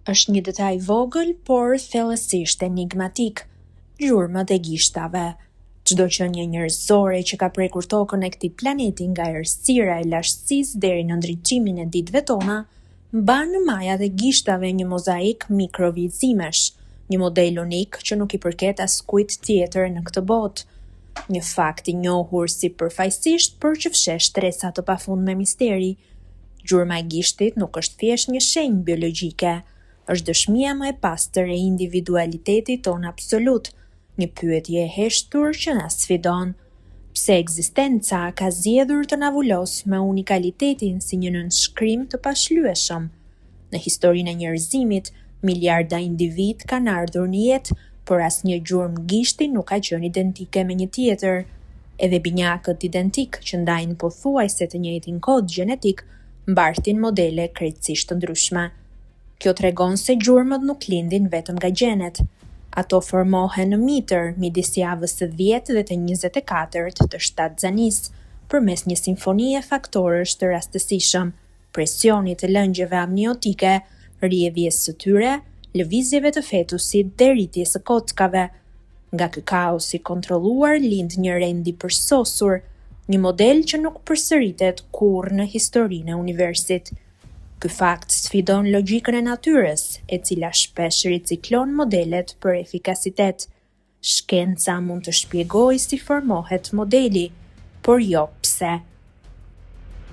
Është një detaj vogël, por thellësisht enigmatik. Gjurmët e gishtave. Çdo qenie njerëzore që ka prekur tokën e këtij planeti nga errësira e lashtësisë deri në ndriçimin e ditëve tona, mban në majat e gishtave një mozaik mikrovillëzimesh, një model unik që nuk i përket askujt tjetër në këtë botë. Një fakt i njohur si përfaqësisht por që fshesh stresa të pafundme misteri. Gjurma e gishtit nuk është thjesht një shenjë biologjike, është dëshmia më e pastër e individualitetit ton absolut, një pyetje e heshtur që na sfidon. Pse ekzistenca ka zgjedhur të na vulos me unikalitetin si një nënshkrim të pashlyeshëm? Në historinë e njerëzimit, miliarda individ kanë ardhur në jetë, por asnjë gjurmë gishti nuk ka qenë identike me një tjetër. Edhe binjakët identik që ndajnë pothuajse të njëjtin kod gjenetik, mbartin modele krejtësisht të ndryshme. Kjo tregon se gjurmët nuk lindin vetëm nga gjenet. Ato formohen në mitër midis javës së 10 dhe të 24 të shtatzanisë, përmes një simfonie faktorësh të rastësishëm, presionit të lëngjeve amniotike, rrjedhjes së tyre, lëvizjeve të fetusit dhe rritjes së kockave. Nga ky kaos i kontrolluar lind një rendi përsosur, një model që nuk përsëritet kurrë në historinë e universit. Ky fakt sfidon logjikën e natyrës, e cila shpesh riciklon modelet për efikasitet. Shkenca mund të shpjegojë si formohet modeli, por jo pse.